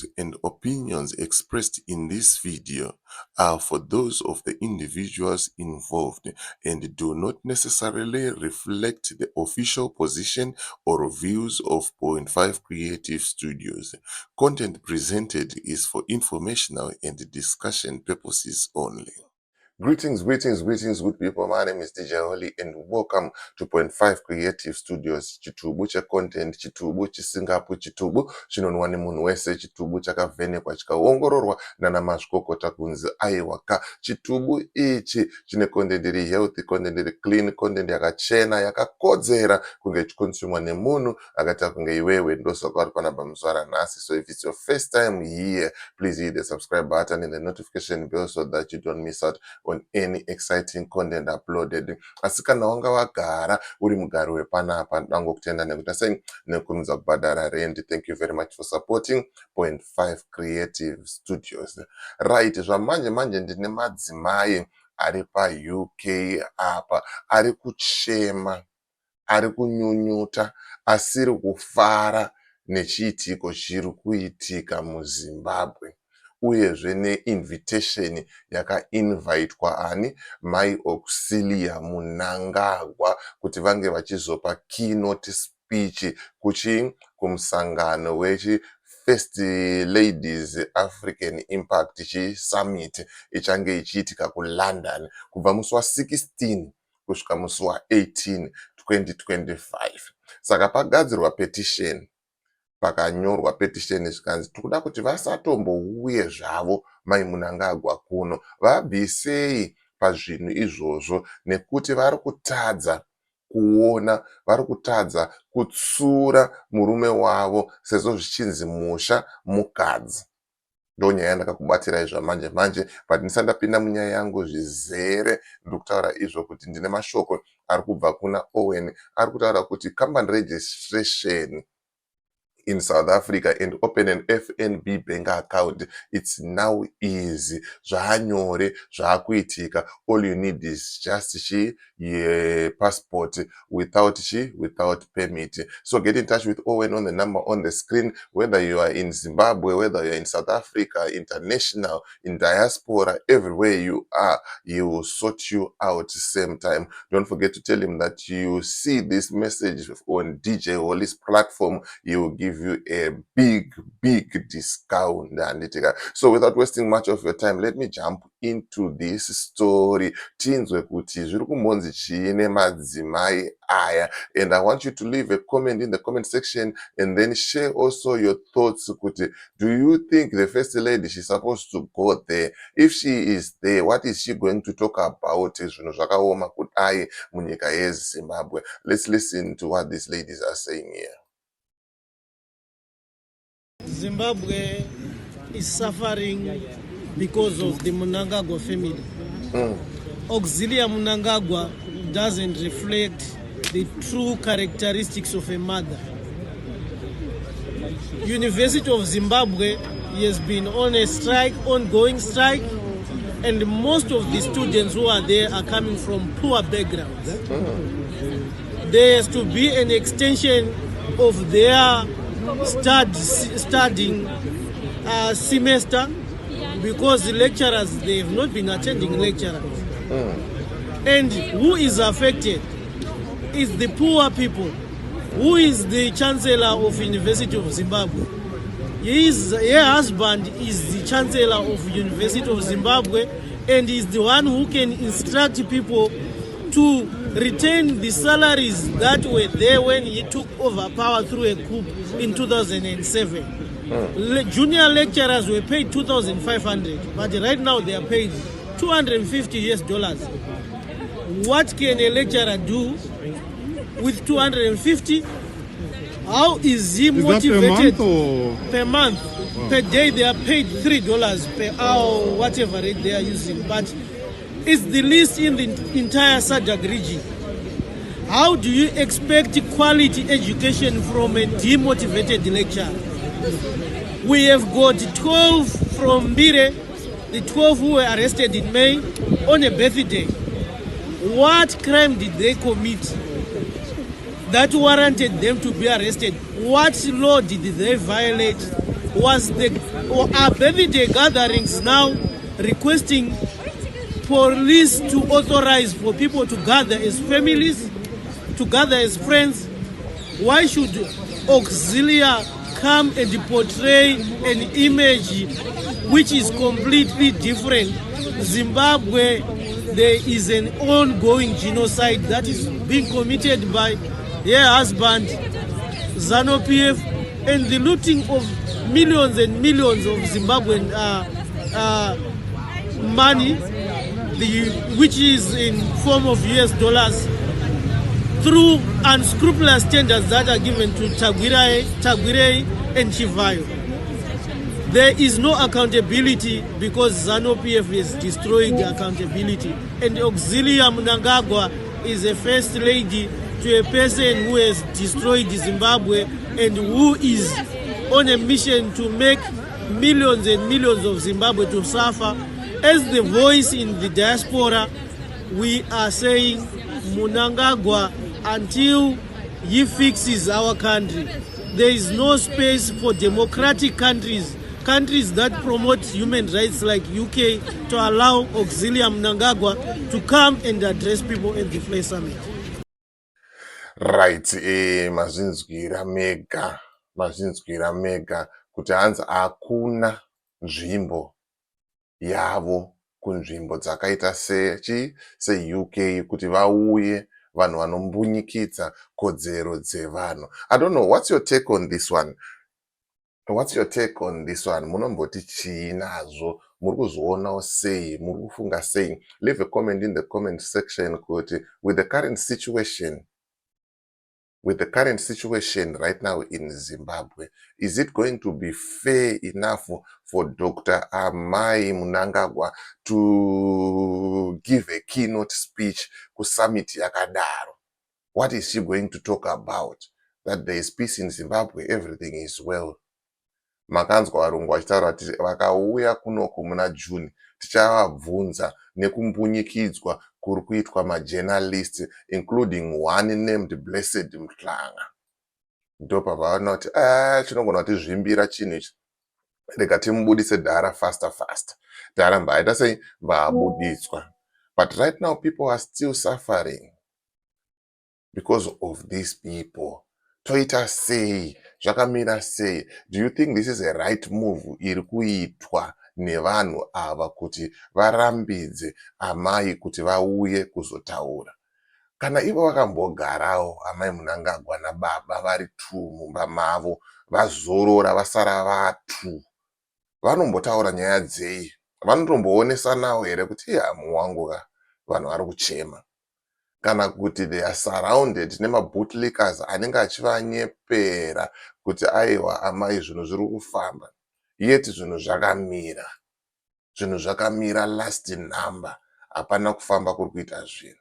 views and opinions expressed in this video are for those of the individuals involved and do not necessarily reflect the official position or views of Point 5 Creative Studios. Content presented is for informational and discussion purposes only. Greetings, good people. My name is DJ Holly and welcome to Point 5 Creative Studios. Chitubu cha content, chitubu chisingapu, chitubu chinonwani munhu wese, chitubu chakavhenekwa chikaongororwa nana mazvikokota kunzi aiwaka. Chitubu ichi chine content iri healthy, content iri clean, content yakachena, yakakodzera kunge chikonsumwa nemunhu akata kunge iwewe ndosaka vari panapa muzvara nhasi. So if it's your first time here, please hit the subscribe button and the notification bell so that you don't miss out on any exciting content uploaded. Asikana wanga wagara uri mugaro wepanapa dango kutenda nekuta sei nekunza kubhadhara rent. Thank you very much for supporting Point 5 Creative Studios. Right, zvamanje ndine madzimai ari pa UK apa ari kuchema, ari kunyunyuta, asiri kufara nechiitiko chiri kuitika muZimbabwe. Uyezve ne-invitation yakainvitwa ani Mai Mnangagwa kuti vange vachizopa keynote speech kumusangano wechi First Ladies African Impact Summit ichange ichiitika kuLondon kubva musi wa16 kusvika musi wa18 2025. Saka pagadzirwa petition, pakanyorwa petition zvikanzi tikuda kuti vasatombouye zvavo Mai Mnangagwa kuno, vabvisei pazvinhu izvozvo nekuti vari kutadza kuona, vari kutadza kutsura murume wavo sezvo zvichinzi musha mukadzi. Ndo nyaya yandakakubatirai zvamanje but ndisati ndapinda munyaya yangu zvizere ndiri kutaura izvo kuti ndine mashoko ari kubva kuna Owen ari kutaura kuti company registration in South Africa and open an FNB bank account, it's now easy. Zvanyore, zvakuitika. All you need is just passport without permit. So get in touch with Owen on the number on the screen, whether you are in Zimbabwe, whether you are in South Africa, international, in diaspora, everywhere you are, he will sort you out same time. Don't forget to tell him that you see this message on DJ Holly's platform. He will give you a big discount. So without wasting much of your time, let me jump into this story. Tinzwe kuti zviri kumbonzi chiine madzimai aya, and I want you to leave a comment in the comment section and then share also your thoughts kuti, do you think the first lady she's supposed to go there? If she is there, what is she going to talk about? Zvinhu zvakaoma kudai munyika yeZimbabwe. Let's listen to what these ladies are saying here. Zimbabwe is suffering because of the Mnangagwa family. Auxilia Mnangagwa doesn't reflect the true characteristics of a mother. University of Zimbabwe has been on a strike, ongoing strike, and most of the students who are there are coming from poor backgrounds. There has to be an extension of their studying semester because the lecturers, they have not been attending lecturers. And who is affected is the poor people. Who is the chancellor of University of Zimbabwe? Her husband is the chancellor of University of Zimbabwe and is the one who can instruct people to retain the salaries that were there when he took over power through a coup in 2007. Junior lecturers were paid $2,500, but right now they are paid $250. What can a lecturer do with $250? How is he motivated? Per month? Wow. Per day they are paid $3 per hour, whatever rate they are using. But it's the least in the entire SADC region. How do you expect quality education from a demotivated lecturer? We have got 12 from Mbire, the 12 who were arrested in May on a birthday. What crime did they commit that warranted them to be arrested? What law did they violate are birthday gatherings now requesting police to authorize for people to gather as families, to gather as friends? Why should Auxilia come and portray an image which is completely different? Zimbabwe, there is an ongoing genocide that is being committed by her husband, ZANU-PF, and the looting of millions and millions of Zimbabwean money, which is in form of US dollars, through unscrupulous tenders that are given to Tagwire and Chivayo. There is no accountability because ZANU-PF has destroyed accountability. And Auxilia Mnangagwa is a first lady to a person who has destroyed Zimbabwe and who is on a mission to make millions and millions of Zimbabwe to suffer. As the voice in the diaspora, we are saying Mnangagwa, until he fixes our country, there is no space for democratic countries that promote human rights like UK, to allow Auxilia Mnangagwa to come and address people at the Flay Summit. Right, mazvinzwira mega kuti hanzi hakuna nzvimbo yavo kunzvimbo dzakaita se-UK kuti vauye vanhu vanombunyikidza kodzero dzevanhu. I don't know, what's your take on this one? Munomboti chii nazvo? Muri kuzvionawo sei? Muri kufunga sei? Leave a comment in the comment section kuti with the current situation right now in Zimbabwe, is it going to be fair enough for Dr. Mai Mnangagwa to give a keynote speech ku summit yakadaro? What is she going to talk about? That there is peace in Zimbabwe, everything is well. Makanzwa varungu vachitaura kuti vakauya kunoku muna June tichavabvunza nekumbunyikidzwa kuri kuitwa majournalist, including one named Blessed Mhlanga. Ndo pavaona kuti chinogona kutizvimbira chinhu ichi, rega timubudise dhara faster. Dharamba aita sei vabudzitswa. But right now people are still suffering because of these people. Toita sei, zvakamira sei? Do you think this is a right move iri kuitwa nevanhu ava kuti varambidze amai kuti vauye kuzotaura? Kana ivo vakambogarawo amai Mnangagwa nababa vari tu mumba mavo, vazorora vasara vatu, vanombotaura nyaya dzei? Vanotomboonesanawo here kuti hamu wangu ka vanhu vari kuchema? Kana kuti they are surrounded nemabootlickers anenge achivanyepera kuti aiwa amai zvinhu zviri kufamba, yeti zvinhu zvakamira last number, hapana kufamba kuri kuita zvinhu.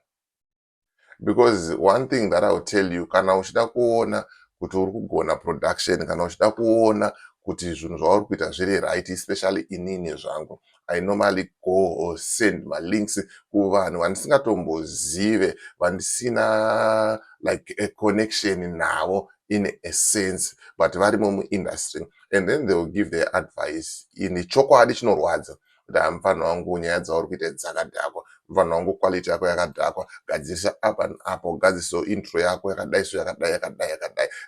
Because one thing that I will tell you, kana uchida kuona kuti uri kugona production, kana uchida kuona kuti zvinhu zvauri kuita zviri right, especially inini zvangu, I normally go or send my links kuvanhu vandisingatombozive, vandisina like a connection navo in a sense, but varimo muindustry, and then they will give their advice. Ini chokwadi chinorwadza kuti mufana wangu nyaya dzauri kuita dzakadhakwa, mufana wangu quality yako yakadhakwa, gadzirisa apa napo, gadzirisa intro yako yakadai.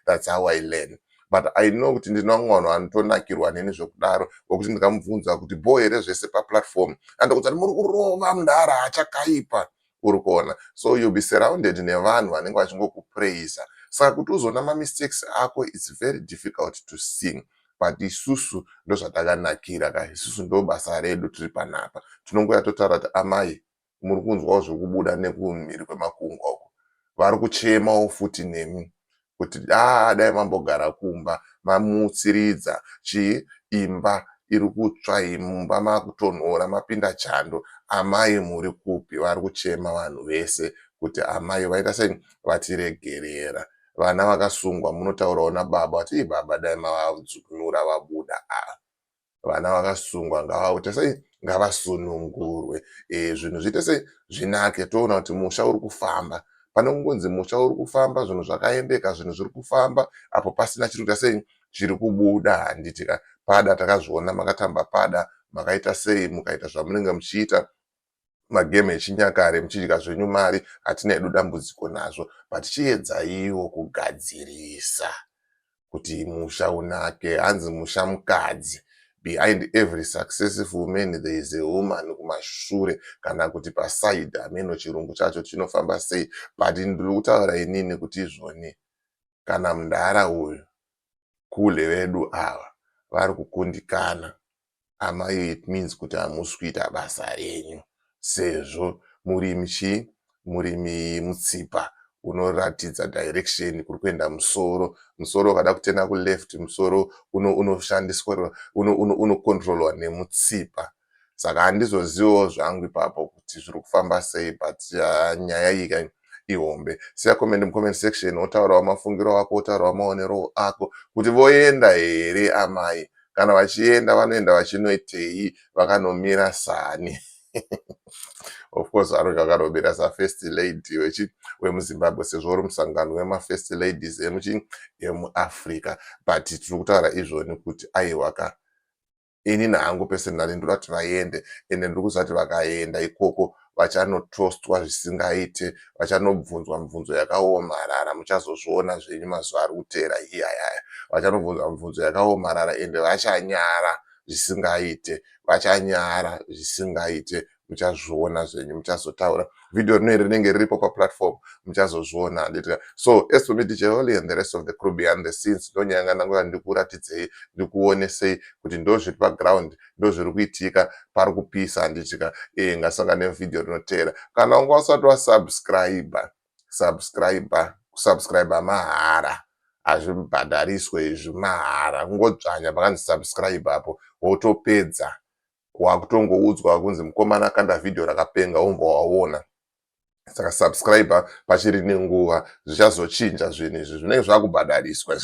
That's how I learn. But I know kuti ndina mwana anotonakirwa neni zvekudaro, wokuti ndikamubvunza kuti boy here zvese paplatform, andokuti muri kurova mundara achakaipa, uri kuona. So you'll be surrounded nevanhu vanenge vachingokupraisa. Saka kuti uzoona mistakes ako, it's very difficult to see. But isusu ndo zvatakanakira ka, isusu ndo basa redu tiri panapa. Tinongoya totaura kuti amai, muri kunzwawo zviri kubuda nekumhiri kwemakungwa uko, vari kuchemawo futi nemi kuti dai mambogara kumba mamutsiridza imba iri kutsva, imba makutonhora, mapinda chando, amai muri kupi? Vari kuchema vanhu vese kuti amai vaita sei, vatiregerera. Vana vakasungwa munotaurawo nababa kuti baba dai mavadzukunura vabuda. Vana vakasungwa ngavaita sei, ngavasunungurwe. Zvinhu zviite sei zvinake, toona kuti musha uri kufamba. Pane kungonzi musha uri kufamba, zvinhu zvakaendeka, zvinhu zviri kufamba, apo pasina chiri kuita sei, chiri kubuda handitika. pada takazviona makatamba pada, makaita sei, mukaita zvamunenge muchiita mageme echinyakare muchidya zvenyu mari, hatina edu dambudziko nazvo, but chiedzaiwo kugadzirisa kuti musha unake. Hanzi musha mukadzi. Behind every successful woman there is a woman kumashure, kana kuti paside, ameno chirungu chacho chinofamba sei. But ndiri kutaura inini kuti izvoni kana mundara uyu kule vedu ava vari kukundikana, amai, it means kuti hamusi kuita basa renyu, sezvo muri mutsipa unoratidza direction kuri kuenda musoro. Musoro ukada kutenda kuleft, musoro unoshandiswa unokontrolwa nemutsipa. Saka handizozivawo zvangu ipapo kuti zviri kufamba sei, but nyaya iyi ihombe. Siya comment mucomment section, wotaurawo mafungiro ako, wotaurawo maonero ako kuti voenda here amai. Kana vachienda vanoenda vachinoitei, vakanomira sani. Of course, vakarobera sa-first lady wemuZimbabwe, sezvo uri musangano wema-first ladies emuAfrica. But tiri kutaura izvoni kuti aiwaka, inini hangu personally ndiri kuti vaende, ende ndiri kuzati vakaenda ikoko vachanotrostwa zvisingaite, vachanobvunzwa mibvunzo yakaomarara. Muchazozviona zvenyu mazuva ari kuteera iyayaya. Vachanobvunzwa mibvunzo yakaomarara ende vachanyara zvisingaite, muchazviona zvenyu, muchazotaura. Video rinenge riripo paplatform, muchazozviona. So as for me, DJ Holly and the rest of the crew behind the scenes, ndonyanga ndangu ndikuratidzei, ndikuonesei kuti ndo zviri paground, ndo zviri kuitika, pari kupisa handitika. Ngasanga nevideo rinoteera. Kana unga usati wasubscribe mahara, hazvibhadhariswe izvi, mahara, kungodzvanya pakanzi subscribe apo wotopedza. Wakutongoudzwa kunzi mukomana kanda video rakapenga, wobva waona. Saka subscribe pachiri nenguva, zvichazochinja zvinhu izvi, zvinenge zvakubhadhariswa.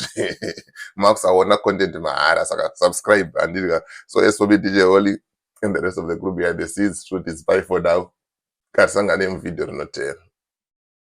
Makusaona content mahara, saka subscribe handika. So as for me, DJ Holly and the rest of the group behind the scenes, truth is bye for now. Karisangane muvideo rinoteera.